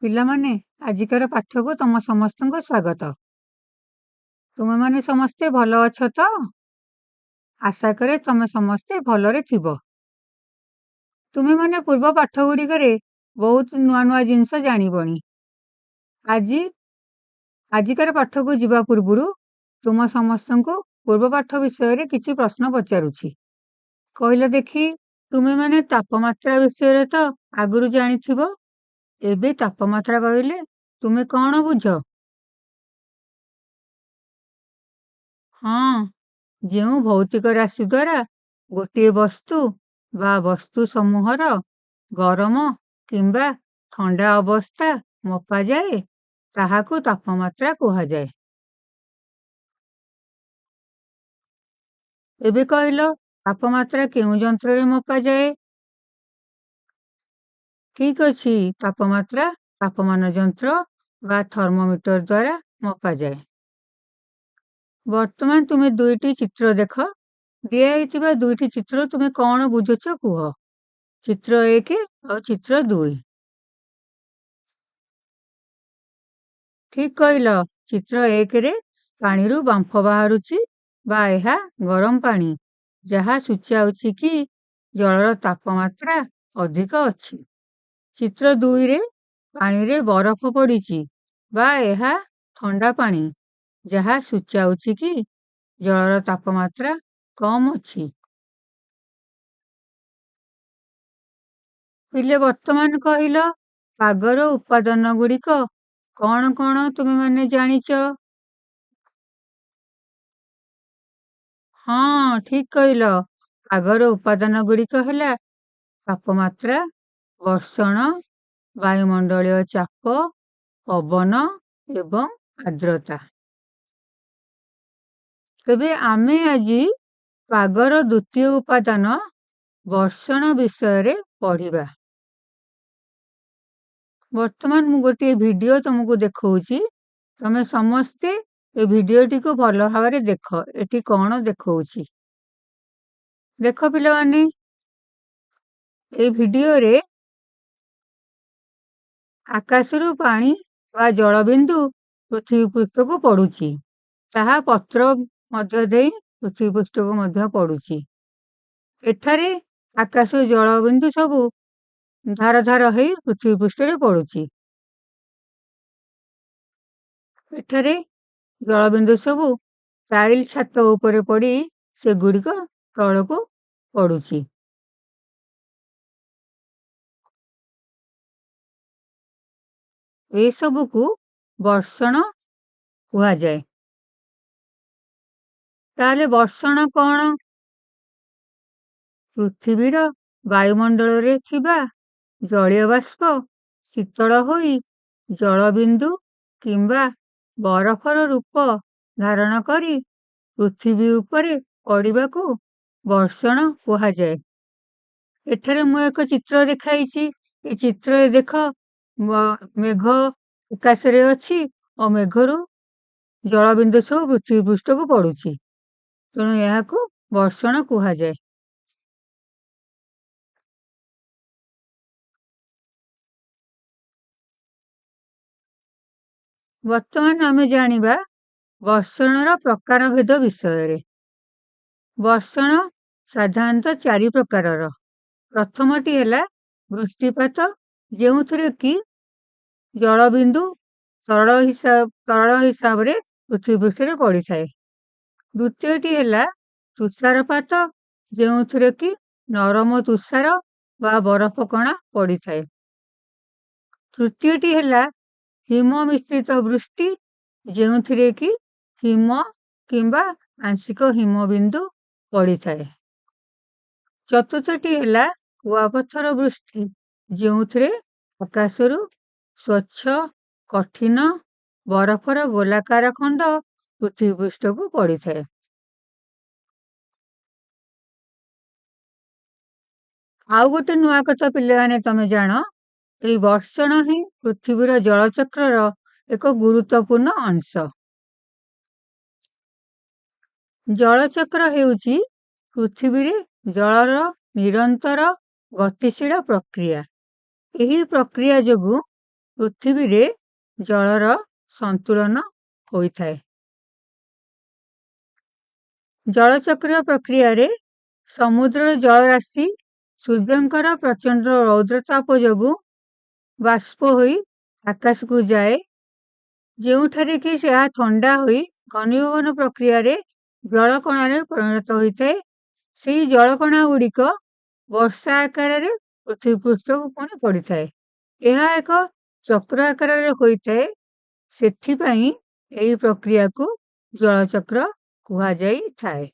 ପିଲାମାନେ ଆଜିକାର ପାଠକୁ ତମ ସମସ୍ତଙ୍କୁ ସ୍ୱାଗତ। ତୁମେମାନେ ସମସ୍ତେ ଭଲ ଅଛ ତ? ଆଶା କରେ ତମେ ସମସ୍ତେ ଭଲରେ ଥିବ। ତୁମେମାନେ ପୂର୍ବ ପାଠ ଗୁଡ଼ିକରେ ବହୁତ ନୂଆ ନୂଆ ଜିନିଷ ଜାଣିବଣି। ଆଜିକାର ପାଠକୁ ଯିବା ପୂର୍ବରୁ ତୁମ ସମସ୍ତଙ୍କୁ ପୂର୍ବ ପାଠ ବିଷୟରେ କିଛି ପ୍ରଶ୍ନ ପଚାରୁଛି। କହିଲ ଦେଖି, ତୁମେମାନେ ତାପମାତ୍ରା ବିଷୟରେ ତ ଆଗରୁ ଜାଣିଥିବ। ଏବେ ତାପମାତ୍ରା କହିଲେ ତୁମେ କଣ ବୁଝ? ହଁ, ଯେଉଁ ଭୌତିକ ରାଶି ଦ୍ୱାରା ଗୋଟିଏ ବସ୍ତୁ ବା ବସ୍ତୁ ସମୂହର ଗରମ କିମ୍ବା ଥଣ୍ଡା ଅବସ୍ଥା ମପାଯାଏ, ତାହାକୁ ତାପମାତ୍ରା କୁହାଯାଏ। ଏବେ କହିଲ, ତାପମାତ୍ରା କେଉଁ ଯନ୍ତ୍ରରେ ମପାଯାଏ? ଠିକ ଅଛି, ତାପମାତ୍ରା ତାପମାନ ଯନ୍ତ୍ର ବା ଥର୍ମୋମିଟର ଦ୍ୱାରା ମପାଯାଏ। ବର୍ତ୍ତମାନ ତୁମେ ଦୁଇଟି ଚିତ୍ର ଦେଖ। ଦିଆଯାଇଥିବା ଦୁଇଟି ଚିତ୍ର ତୁମେ କଣ ବୁଝୁଛ କୁହ? ଚିତ୍ର 1 ଆଉ ଚିତ୍ର 2। ଠିକ କହିଲ। ଚିତ୍ର 1ରେ ପାଣିରୁ ବାମ୍ଫ ବାହାରୁଛି ବା ଏହା ଗରମ ପାଣି, ଯାହା ସୂଚାଉଛି କି ଜଳର ତାପମାତ୍ରା ଅଧିକ ଅଛି। ଚିତ୍ର 2ରେ ପାଣିରେ ବରଫ ପଡ଼ିଛି ବା ଏହା ଥଣ୍ଡା ପାଣି, ଯାହା ସୂଚାଉଛି କି ଜଳର ତାପମାତ୍ରା କମ ଅଛି। ପିଲେ, ବର୍ତ୍ତମାନ କହିଲ, ପାଗର ଉପାଦାନ ଗୁଡ଼ିକ କଣ କଣ ତୁମେମାନେ ଜାଣିଛ? ହଁ, ଠିକ କହିଲ। ପାଗର ଉପାଦାନ ଗୁଡ଼ିକ ହେଲା ତାପମାତ୍ରା, ବର୍ଷଣ, ବାୟୁମଣ୍ଡଳୀୟ ଚାପ, ପବନ ଏବଂ ଆର୍ଦ୍ରତା। ତେବେ ଆମେ ଆଜି ପାଗର ଦ୍ୱିତୀୟ ଉପାଦାନ ବର୍ଷଣ ବିଷୟରେ ପଢ଼ିବା। ବର୍ତ୍ତମାନ ମୁଁ ଗୋଟିଏ ଭିଡିଓ ତମକୁ ଦେଖଉଛି। ତମେ ସମସ୍ତେ ଏ ଭିଡିଓଟିକୁ ଭଲ ଭାବରେ ଦେଖ। ଏଠି କଣ ଦେଖଉଛି? ଦେଖ ପିଲାମାନେ, এই ଭିଡିଓରେ ଆକାଶରୁ ପାଣି ବା ଜଳବିନ୍ଦୁ ପୃଥିବୀ ପୃଷ୍ଠକୁ ପଡୁଛି। ତାହା ପତ୍ର ମଧ୍ୟ ଦେଇ ପୃଥିବୀ ପୃଷ୍ଠକୁ ମଧ୍ୟ ପଡୁଛି। ଏଠାରେ ଆକାଶରୁ ଜଳବିନ୍ଦୁ ସବୁ ଧାର ଧାର ହେଇ ପୃଥିବୀ ପୃଷ୍ଠରେ ପଡୁଛି। ଏଠାରେ ଜଳବିନ୍ଦୁ ସବୁ ଟାଇଲ ଛାତ ଉପରେ ପଡି ସେଗୁଡ଼ିକ ତଳକୁ ପଡୁଛି। ଏସବୁକୁ ବର୍ଷଣ କୁହାଯାଏ। ତାହେଲେ ବର୍ଷଣ କଣ? ପୃଥିବୀର ବାୟୁମଣ୍ଡଳରେ ଥିବା ଜଳୀୟ ବାଷ୍ପ ଶୀତଳ ହୋଇ ଜଳବିନ୍ଦୁ କିମ୍ବା ବରଫର ରୂପ ଧାରଣ କରି ପୃଥିବୀ ଉପରେ ପଡ଼ିବାକୁ ବର୍ଷଣ କୁହାଯାଏ। ଏଠାରେ ମୁଁ ଏକ ଚିତ୍ର ଦେଖାଇଛି। ଏ ଚିତ୍ରରେ ଦେଖ, ମେଘ ଆକାଶରେ ଅଛି ଓ ମେଘରୁ ଜଳବିନ୍ଦୁ ସବୁ ପୃଥିବୀ ପୃଷ୍ଠକୁ ପଡୁଛି। ତେଣୁ ଏହାକୁ ବର୍ଷଣ କୁହାଯାଏ। ବର୍ତ୍ତମାନ ଆମେ ଜାଣିବା ବର୍ଷଣର ପ୍ରକାରଭେଦ ବିଷୟରେ। ବର୍ଷଣ ସାଧାରଣତଃ 4 ପ୍ରକାରର। ପ୍ରଥମଟି ହେଲା ବୃଷ୍ଟିପାତ, ଯେଉଁଥିରେ କି ଜଳବିନ୍ଦୁ ତରଳ ହିସାବରେ ପୃଥିବୀ ପୃଷ୍ଠରେ ପଡ଼ିଥାଏ। ଦ୍ୱିତୀୟଟି ହେଲା ତୁଷାରପାତ, ଯେଉଁଥିରେ କି ନରମ ତୁଷାର ବା ବରଫ କଣା ପଡ଼ିଥାଏ। ତୃତୀୟଟି ହେଲା ହିମ ମିଶ୍ରିତ ବୃଷ୍ଟି, ଯେଉଁଥିରେ କି ହିମ କିମ୍ବା ଆଂଶିକ ହିମବିନ୍ଦୁ ପଡ଼ିଥାଏ। ଚତୁର୍ଥଟି ହେଲା କୁଆପଥର ବୃଷ୍ଟି, ଯେଉଁଥିରେ ଆକାଶରୁ ସ୍ୱଚ୍ଛ କଠିନ ବରଫର ଗୋଲାକାର ଖଣ୍ଡ ପୃଥିବୀ ପୃଷ୍ଠକୁ ପଡ଼ିଥାଏ। ଆଉ ଗୋଟେ ନୂଆ କଥା ପିଲାମାନେ ତମେ ଜାଣ, ଏହି ବର୍ଷଣ ହିଁ ପୃଥିବୀର ଜଳଚକ୍ରର ଏକ ଗୁରୁତ୍ୱପୂର୍ଣ୍ଣ ଅଂଶ। ଜଳଚକ୍ର ହେଉଛି ପୃଥିବୀରେ ଜଳର ନିରନ୍ତର ଗତିଶୀଳ ପ୍ରକ୍ରିୟା। ଏହି ପ୍ରକ୍ରିୟା ଯୋଗୁଁ ପୃଥିବୀରେ ଜଳର ସନ୍ତୁଳନ ହୋଇଥାଏ। ଜଳଚକ୍ର ପ୍ରକ୍ରିୟାରେ ସମୁଦ୍ରର ଜଳରାଶି ସୂର୍ଯ୍ୟଙ୍କର ପ୍ରଚଣ୍ଡ ରୌଦ୍ରତାପ ଯୋଗୁଁ ବାଷ୍ପ ହୋଇ ଆକାଶକୁ ଯାଏ, ଯେଉଁଠାରେ କି ଏହା ଥଣ୍ଡା ହୋଇ ଘନୀଭବନ ପ୍ରକ୍ରିୟାରେ ଜଳକଣାରେ ପରିଣତ ହୋଇଥାଏ। ସେହି ଜଳକଣା ଗୁଡ଼ିକ ବର୍ଷା ଆକାରରେ ପୃଥିବୀ ପୃଷ୍ଠକୁ ପୁଣି ପଡ଼ିଥାଏ। ଏହା ଏକ ଚକ୍ର ଆକାରରେ ହୋଇଥାଏ, ସେଥିପାଇଁ ଏହି ପ୍ରକ୍ରିୟାକୁ ଜଳଚକ୍ର କୁହାଯାଇଥାଏ।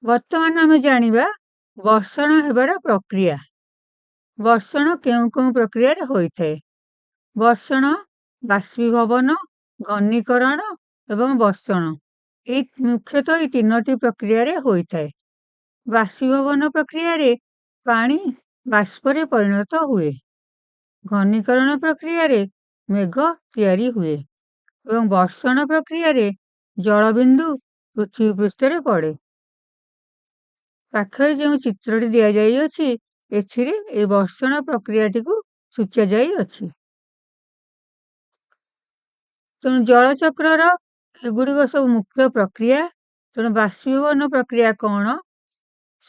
ବର୍ତ୍ତମାନ ଆମେ ଜାଣିବା ବର୍ଷଣ ହେବାର ପ୍ରକ୍ରିୟା। ବର୍ଷଣ କେଉଁ କେଉଁ ପ୍ରକ୍ରିୟାରେ ହୋଇଥାଏ? ବର୍ଷଣ, ବାଷ୍ପୀଭବନ, ଘନୀକରଣ ଏବଂ ବର୍ଷଣ ମୁଖ୍ୟତଃ ଏହି ତିନୋଟି ପ୍ରକ୍ରିୟାରେ ହୋଇଥାଏ। ବାଷ୍ପୀଭବନ ପ୍ରକ୍ରିୟାରେ ପାଣି ବାଷ୍ପରେ ପରିଣତ ହୁଏ। ଘନୀକରଣ ପ୍ରକ୍ରିୟାରେ ମେଘ ତିଆରି ହୁଏ ଏବଂ ବର୍ଷଣ ପ୍ରକ୍ରିୟାରେ ଜଳବିନ୍ଦୁ ପୃଥିବୀ ପୃଷ୍ଠରେ ପଡ଼େ। ପାଖରେ ଯେଉଁ ଚିତ୍ରଟି ଦିଆଯାଇଅଛି, ଏଥିରେ ଏହି ବର୍ଷଣ ପ୍ରକ୍ରିୟାଟିକୁ ସୂଚାଯାଇଅଛି। ତେଣୁ ଜଳଚକ୍ରର ଏଗୁଡ଼ିକ ସବୁ ମୁଖ୍ୟ ପ୍ରକ୍ରିୟା। ତେଣୁ ବାଷ୍ପୀଭବନ ପ୍ରକ୍ରିୟା କ'ଣ?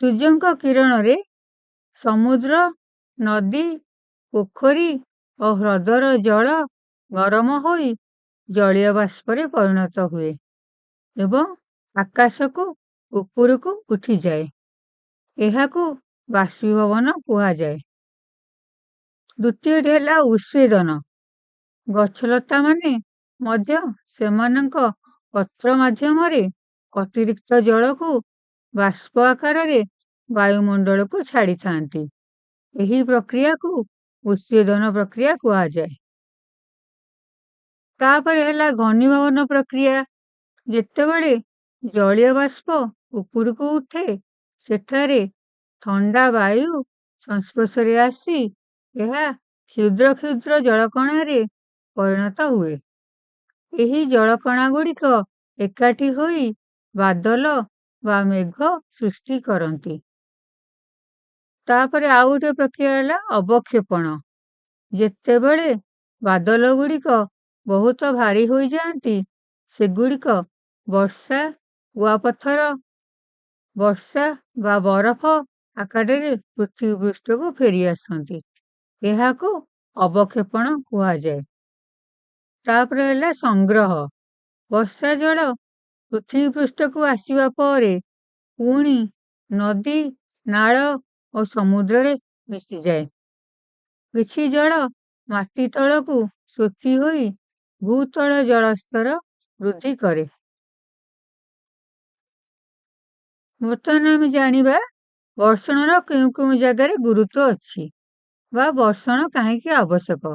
ସୂର୍ଯ୍ୟଙ୍କ କିରଣରେ ସମୁଦ୍ର, ନଦୀ, ପୋଖରୀ ଓ ହ୍ରଦର ଜଳ ଗରମ ହୋଇ ଜଳୀୟ ବାଷ୍ପରେ ପରିଣତ ହୁଏ ଏବଂ ଆକାଶକୁ ଉପରକୁ ଉଠିଯାଏ। ଏହାକୁ ବାଷ୍ପୀଭବନ କୁହାଯାଏ। ଦ୍ୱିତୀୟଟି ହେଲା ଉତ୍ସେଦନ। ଗଛଲତାମାନେ ମଧ୍ୟ ସେମାନଙ୍କ ପତ୍ର ମାଧ୍ୟମରେ ଅତିରିକ୍ତ ଜଳକୁ ବାଷ୍ପ ଆକାରରେ ବାୟୁମଣ୍ଡଳକୁ ଛାଡ଼ିଥାନ୍ତି। ଏହି ପ୍ରକ୍ରିୟାକୁ ଉତ୍ସେଦନ ପ୍ରକ୍ରିୟା କୁହାଯାଏ। ତାପରେ ହେଲା ଘନୀଭବନ ପ୍ରକ୍ରିୟା। ଯେତେବେଳେ ଜଳୀୟ ବାଷ୍ପ ଉପରକୁ ଉଠେ, ସେଠାରେ ଥଣ୍ଡା ବାୟୁ ସଂସ୍ପର୍ଶରେ ଆସି ଏହା କ୍ଷୁଦ୍ର କ୍ଷୁଦ୍ର ଜଳକଣାରେ ପରିଣତ ହୁଏ। ଏହି ଜଳକଣା ଗୁଡ଼ିକ ଏକାଠି ହୋଇ ବାଦଲ ବା ମେଘ ସୃଷ୍ଟି କରନ୍ତି। ତାପରେ ଆଉ ଗୋଟିଏ ପ୍ରକ୍ରିୟା ହେଲା ଅବକ୍ଷେପଣ। ଯେତେବେଳେ ବାଦଲ ଗୁଡ଼ିକ ବହୁତ ଭାରୀ ହୋଇଯାଆନ୍ତି, ସେଗୁଡ଼ିକ ବର୍ଷା, କୁଆପଥର ବର୍ଷା ବା ବରଫ ଆକାରରେ ପୃଥିବୀ ପୃଷ୍ଠକୁ ଫେରି ଆସନ୍ତି। ଏହାକୁ ଅବକ୍ଷେପଣ କୁହାଯାଏ। ତାପରେ ହେଲା ସଂଗ୍ରହ। ବର୍ଷା ଜଳ ପୃଥିବୀ ପୃଷ୍ଠକୁ ଆସିବା ପରେ ପୁଣି ନଦୀ, ନାଳ ଓ ସମୁଦ୍ରରେ ମିଶିଯାଏ। କିଛି ଜଳ ମାଟି ତଳକୁ ଶୋଷି ହୋଇ ଭୂତଳ ଜଳସ୍ତର ବୃଦ୍ଧି କରେ। ବର୍ତ୍ତମାନ ଆମେ ଜାଣିବା ବର୍ଷଣର କେଉଁ କେଉଁ ଜାଗାରେ ଗୁରୁତ୍ୱ ଅଛି ବା ବର୍ଷଣ କାହିଁକି ଆବଶ୍ୟକ।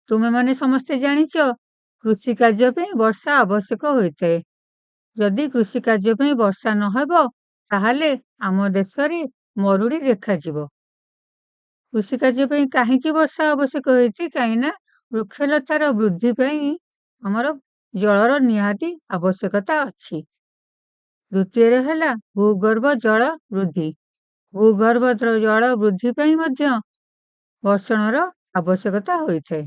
ତୁମେମାନେ ସମସ୍ତେ ଜାଣିଛ, କୃଷି କାର୍ଯ୍ୟ ପାଇଁ ବର୍ଷା ଆବଶ୍ୟକ ହୋଇଥାଏ। ଯଦି କୃଷି କାର୍ଯ୍ୟ ପାଇଁ ବର୍ଷା ନହେବ, ତାହେଲେ ଆମ ଦେଶରେ ମରୁଡ଼ି ଦେଖାଯିବ। କୃଷି କାର୍ଯ୍ୟ ପାଇଁ କାହିଁକି ବର୍ଷା ଆବଶ୍ୟକ ହୋଇଛି? କାହିଁକିନା ବୃକ୍ଷଲତାର ବୃଦ୍ଧି ପାଇଁ ଆମର ଜଳର ନିହାତି ଆବଶ୍ୟକତା ଅଛି। ଦ୍ୱିତୀୟରେ ହେଲା ଭୂଗର୍ଭ ଜଳ ବୃଦ୍ଧି। ଭୂଗର୍ଭ ଜଳ ବୃଦ୍ଧି ପାଇଁ ମଧ୍ୟ ବର୍ଷଣର ଆବଶ୍ୟକତା ହୋଇଥାଏ।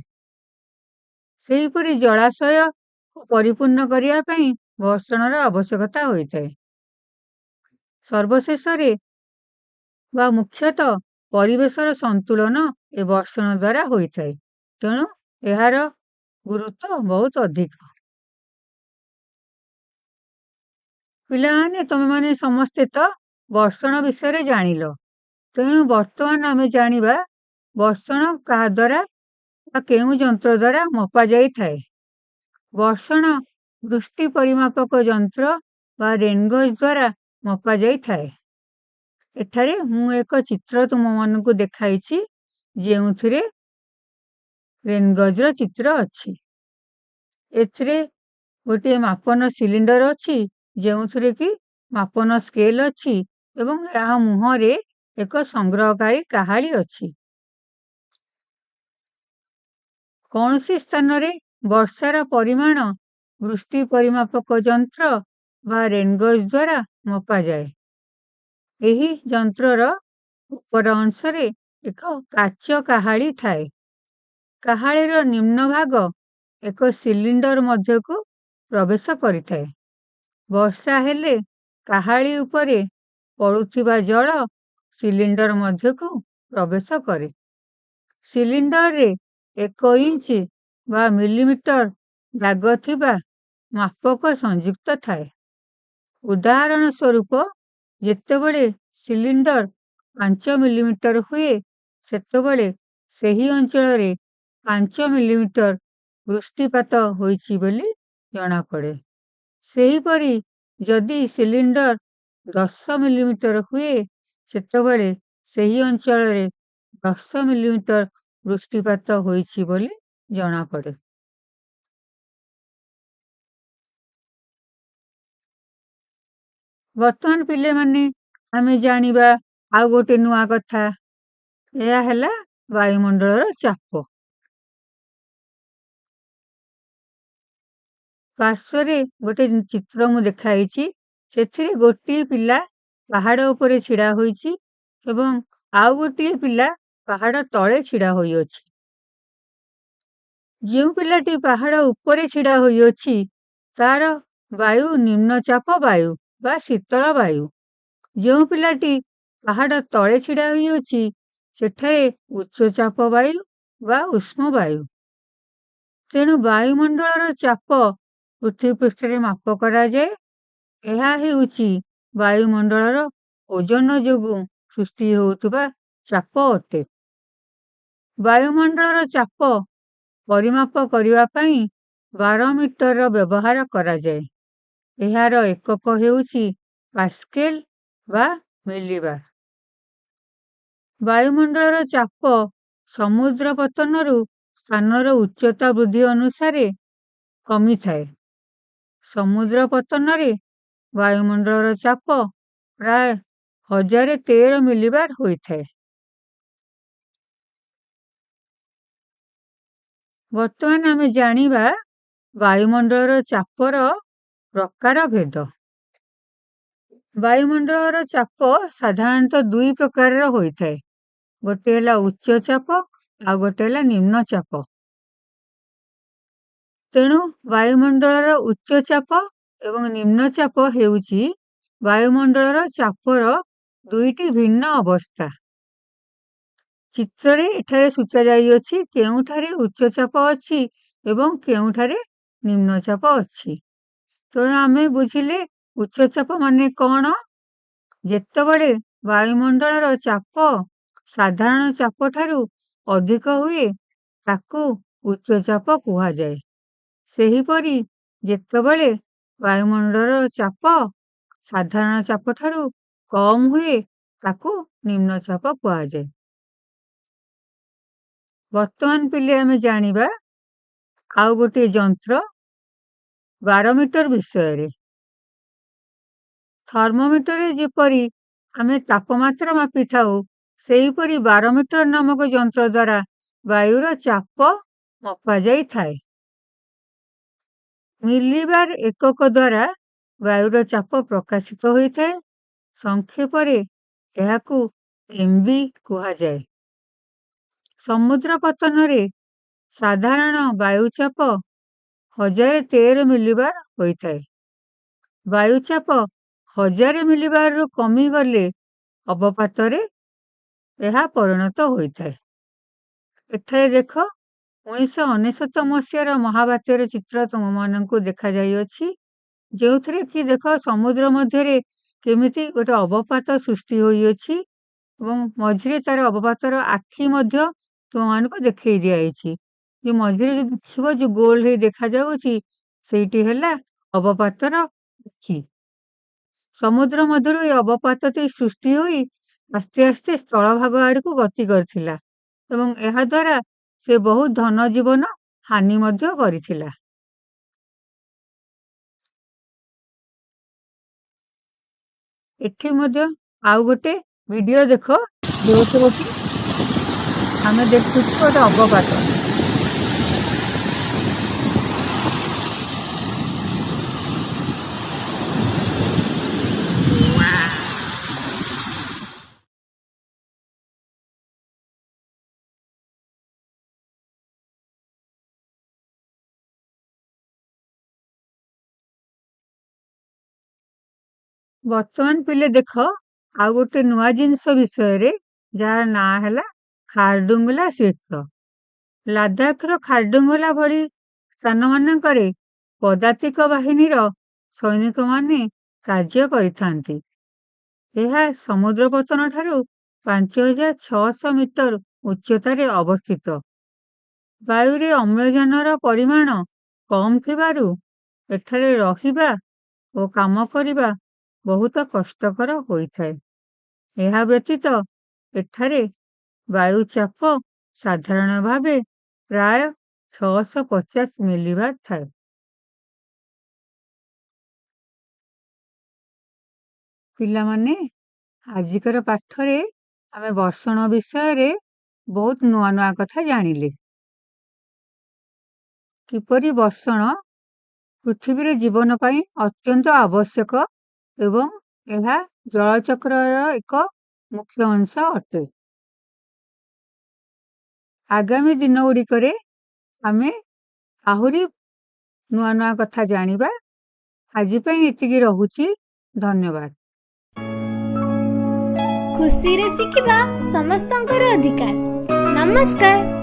ସେହିପରି ଜଳାଶୟକୁ ପରିପୂର୍ଣ୍ଣ କରିବା ପାଇଁ ବର୍ଷଣର ଆବଶ୍ୟକତା ହୋଇଥାଏ। ସର୍ବଶେଷରେ ବା ମୁଖ୍ୟତଃ ପରିବେଶର ସନ୍ତୁଳନ ଏ ବର୍ଷଣ ଦ୍ୱାରା ହୋଇଥାଏ। ତେଣୁ ଏହାର ଗୁରୁତ୍ୱ ବହୁତ ଅଧିକ। ପିଲାମାନେ, ତମେମାନେ ସମସ୍ତେ ତ ବର୍ଷଣ ବିଷୟରେ ଜାଣିଲ। ତେଣୁ ବର୍ତ୍ତମାନ ଆମେ ଜାଣିବା ବର୍ଷଣ କାହା ଦ୍ୱାରା ବା କେଉଁ ଯନ୍ତ୍ର ଦ୍ୱାରା ମପା ଯାଇଥାଏ। ବର୍ଷଣ ବୃଷ୍ଟି ପରିମାପକ ଯନ୍ତ୍ର ବା ରେନଗେଜ ଦ୍ୱାରା ମପା ଯାଇଥାଏ। ଏଠାରେ ମୁଁ ଏକ ଚିତ୍ର ତୁମମାନଙ୍କୁ ଦେଖାଇଛି, ଯେଉଁଥିରେ ରେନଗେଜର ଚିତ୍ର ଅଛି। ଏଥିରେ ଗୋଟିଏ ମାପନ ସିଲିଣ୍ଡର ଅଛି, ଯେଉଁଥିରେ କି ମାପନ ସ୍କେଲ ଅଛି ଏବଂ ଏହା ମୁହଁରେ ଏକ ସଂଗ୍ରହକାରୀ କାହାଳି ଅଛି। କୌଣସି ସ୍ଥାନରେ ବର୍ଷାର ପରିମାଣ ବୃଷ୍ଟି ପରିମାପକ ଯନ୍ତ୍ର ବା ରେନଗେଜ ଦ୍ୱାରା ମପାଯାଏ। ଏହି ଯନ୍ତ୍ରର ଉପର ଅଂଶରେ ଏକ କାଚ କାହାଳି ଥାଏ। କାହାଳିର ନିମ୍ନ ଭାଗ ଏକ ସିଲିଣ୍ଡର ମଧ୍ୟକୁ ପ୍ରବେଶ କରିଥାଏ। ବର୍ଷା ହେଲେ କାହାଳି ଉପରେ ପଡୁଥିବା ଜଳ ସିଲିଣ୍ଡର ମଧ୍ୟକୁ ପ୍ରବେଶ କରେ। ସିଲିଣ୍ଡରରେ 1 ଇଞ୍ଚ ବା ମିଲିମିଟର ଦାଗ ଥିବା ମାପକ ସଂଯୁକ୍ତ ଥାଏ। ଉଦାହରଣ ସ୍ୱରୂପ, ଯେତେବେଳେ ସିଲିଣ୍ଡର 5 ମିଲିମିଟର ହୁଏ, ସେତେବେଳେ ସେହି ଅଞ୍ଚଳରେ 5 ମିଲିମିଟର ବୃଷ୍ଟିପାତ ହୋଇଛି ବୋଲି ଜଣାପଡ଼େ। ସେହିପରି ଯଦି ସିଲିଣ୍ଡର 10 ମିଲିମିଟର ହୁଏ, ସେତେବେଳେ ସେହି ଅଞ୍ଚଳରେ 10 ମିଲିମିଟର ବୃଷ୍ଟିପାତ ହୋଇଛି ବୋଲି ଜଣାପଡ଼େ। ବର୍ତ୍ତମାନ ପିଲାମାନେ ଆମେ ଜାଣିବା ଆଉ ଗୋଟେ ନୂଆ କଥା। ଏହା ହେଲା ବାୟୁମଣ୍ଡଳର ଚାପ। ପାର୍ଶ୍ୱରେ ଗୋଟେ ଚିତ୍ର ମୁଁ ଦେଖାଇଛି। ସେଥିରେ ଗୋଟିଏ ପିଲା ପାହାଡ଼ ଉପରେ ଛିଡ଼ା ହୋଇଛି ଏବଂ ଆଉ ଗୋଟିଏ ପିଲା ପାହାଡ଼ ତଳେ ଛିଡ଼ା ହୋଇଅଛି। ଯେଉଁ ପିଲାଟି ପାହାଡ଼ ଉପରେ ଛିଡ଼ା ହୋଇଅଛି, ତାର ବାୟୁ ନିମ୍ନଚାପ ବାୟୁ ବା ଶୀତଳ ବାୟୁ। ଯେଉଁ ପିଲାଟି ପାହାଡ଼ ତଳେ ଛିଡ଼ା ହୋଇଅଛି, ସେଠାରେ ଉଚ୍ଚଚାପ ବାୟୁ ବା ଉଷ୍ମ ବାୟୁ। ତେଣୁ ବାୟୁମଣ୍ଡଳର ଚାପ ପୃଥିବୀ ପୃଷ୍ଠରେ ମାପ କରାଯାଏ। ଏହା ହେଉଛି ବାୟୁମଣ୍ଡଳର ଓଜନ ଯୋଗୁଁ ସୃଷ୍ଟି ହେଉଥିବା ଚାପ ଅଟେ। ବାୟୁମଣ୍ଡଳର ଚାପ ପରିମାପ କରିବା ପାଇଁ ବାରୋମିଟରର ବ୍ୟବହାର କରାଯାଏ। ଏହାର ଏକକ ହେଉଛି ପାସ୍କେଲ ବା ମିଲିବାର। ବାୟୁମଣ୍ଡଳର ଚାପ ସମୁଦ୍ର ପତନରୁ ସ୍ଥାନର ଉଚ୍ଚତା ବୃଦ୍ଧି ଅନୁସାରେ କମିଥାଏ। ସମୁଦ୍ର ପତନରେ ବାୟୁମଣ୍ଡଳର ଚାପ ପ୍ରାୟ 1013 ମିଲିବାର ହୋଇଥାଏ। ବର୍ତ୍ତମାନ ଆମେ ଜାଣିବା ବାୟୁମଣ୍ଡଳର ଚାପର ପ୍ରକାର ଭେଦ। ବାୟୁମଣ୍ଡଳର ଚାପ ସାଧାରଣତଃ 2 ପ୍ରକାରର ହୋଇଥାଏ। ଗୋଟେ ହେଲା ଉଚ୍ଚ ଚାପ ଆଉ ଗୋଟେ ହେଲା ନିମ୍ନ ଚାପ। ତେଣୁ ବାୟୁମଣ୍ଡଳର ଉଚ୍ଚ ଚାପ ଏବଂ ନିମ୍ନ ଚାପ ହେଉଛି ବାୟୁମଣ୍ଡଳର ଚାପର 2ଟି ଭିନ୍ନ ଅବସ୍ଥା। ଚିତ୍ରରେ ଏଠାରେ ସୂଚାଯାଇଅଛି କେଉଁଠାରେ ଉଚ୍ଚଚାପ ଅଛି ଏବଂ କେଉଁଠାରେ ନିମ୍ନଚାପ ଅଛି। ତେଣୁ ଆମେ ବୁଝିଲେ ଉଚ୍ଚଚାପ ମାନେ କ'ଣ? ଯେତେବେଳେ ବାୟୁମଣ୍ଡଳର ଚାପ ସାଧାରଣ ଚାପଠାରୁ ଅଧିକ ହୁଏ, ତାକୁ ଉଚ୍ଚଚାପ କୁହାଯାଏ। ସେହିପରି ଯେତେବେଳେ ବାୟୁମଣ୍ଡଳର ଚାପ ସାଧାରଣ ଚାପଠାରୁ କମ୍ ହୁଏ, ତାକୁ ନିମ୍ନଚାପ କୁହାଯାଏ। ବର୍ତ୍ତମାନ ପିଲେ ଆମେ ଜାଣିବା ଆଉ ଗୋଟିଏ ଯନ୍ତ୍ର ବାରୋମିଟର ବିଷୟରେ। ଥର୍ମୋମିଟରରେ ଯେପରି ଆମେ ତାପମାତ୍ରା ମାପିଥାଉ, ସେହିପରି ବାରୋମିଟର ନାମକ ଯନ୍ତ୍ର ଦ୍ୱାରା ବାୟୁର ଚାପ ମପାଯାଇଥାଏ। ମିଲିବାର ଏକକ ଦ୍ୱାରା ବାୟୁର ଚାପ ପ୍ରକାଶିତ ହୋଇଥାଏ। ସଂକ୍ଷେପରେ ଏହାକୁ MB କୁହାଯାଏ। ସମୁଦ୍ର ପତନରେ ସାଧାରଣ ବାୟୁଚାପ 1013 ମିଲିବାର ହୋଇଥାଏ। ବାୟୁଚାପ 1000 ମିଲିବାରରୁ କମିଗଲେ ଅବପାତରେ ଏହା ପରିଣତ ହୋଇଥାଏ। ଏଠାରେ ଦେଖ, 1999 ମସିହାର ମହାବାତ୍ୟାର ଚିତ୍ର ତୁମମାନଙ୍କୁ ଦେଖାଯାଇଅଛି, ଯେଉଁଥିରେ କି ଦେଖ ସମୁଦ୍ର ମଧ୍ୟରେ କେମିତି ଗୋଟେ ଅବପାତ ସୃଷ୍ଟି ହୋଇଅଛି ଏବଂ ମଝିରେ ତାର ଅବପାତର ଆଖି ମଧ୍ୟ ତୁମମାନଙ୍କୁ ଦେଖେଇ ଦିଆଯାଇଛି। ଯେ ମଝିରେ ଯଦି ଦେଖିବ ଯୋଉ ଗୋଲ ହେଇ ଦେଖାଯାଉଛି, ସେଇଟି ହେଲା ଅବପାତର ଆଖି। ସମୁଦ୍ର ମଧ୍ୟରୁ ଏହି ଅବପାତଟି ସୃଷ୍ଟି ହୋଇ ଆସ୍ତେ ଆସ୍ତେ ସ୍ଥଳଭାଗ ଆଡ଼କୁ ଗତି କରିଥିଲା ଏବଂ ଏହା ଦ୍ୱାରା ସେ ବହୁତ ଧନ ଜୀବନ ହାନି ମଧ୍ୟ କରିଥିଲା। ଏଠି ମଧ୍ୟ ଆଉ ଗୋଟେ ଭିଡିଓ ଦେଖ, ଯୋଉଥିରେ କି ଆମେ ଦେଖୁଛୁ ଗୋଟେ ଅବପାତ। ବର୍ତ୍ତମାନ ପିଲେ ଦେଖ ଆଉ ଗୋଟେ ନୂଆ ଜିନିଷ ବିଷୟରେ, ଯାହାର ନାଁ ହେଲା ଖାରଡୁଙ୍ଗଲା ତୀର୍ଥ। ଲାଦାଖର ଖାରଡୁଙ୍ଗଲା ଭଳି ସ୍ଥାନମାନଙ୍କରେ ପଦାତିକ ବାହିନୀର ସୈନିକମାନେ କାର୍ଯ୍ୟ କରିଥାନ୍ତି। ଏହା ସମୁଦ୍ର ପତନ ଠାରୁ 5600 ମିଟର ଉଚ୍ଚତାରେ ଅବସ୍ଥିତ। ବାୟୁରେ ଅମ୍ଳଜାନର ପରିମାଣ କମ୍ ଥିବାରୁ ଏଠାରେ ରହିବା ଓ କାମ କରିବା ବହୁତ କଷ୍ଟକର ହୋଇଥାଏ। ଏହା ବ୍ୟତୀତ ଏଠାରେ ବାୟୁ ଚାପ ସାଧାରଣ ଭାବେ ପ୍ରାୟ 650 ମିଲିବାର ଥାଏ। ପିଲାମାନେ, ଆଜିକାର ପାଠରେ ଆମେ ବର୍ଷଣ ବିଷୟରେ ବହୁତ ନୂଆ ନୂଆ କଥା ଜାଣିଲେ। କିପରି ବର୍ଷଣ ପୃଥିବୀରେ ଜୀବନ ପାଇଁ ଅତ୍ୟନ୍ତ ଆବଶ୍ୟକ ଏବଂ ଏହା ଜଳଚକ୍ରର ଏକ ମୁଖ୍ୟ ଅଂଶ ଅଟେ। ଆଗାମୀ ଦିନଗୁଡ଼ିକରେ ଆମେ ଆହୁରି ନୂଆ ନୂଆ କଥା ଜାଣିବା। ଆଜି ପାଇଁ ଏତିକି ରହୁଛି। ଧନ୍ୟବାଦ। ଖୁସିରେ ଶିଖିବା ସମସ୍ତଙ୍କର ଅଧିକାର। ନମସ୍କାର।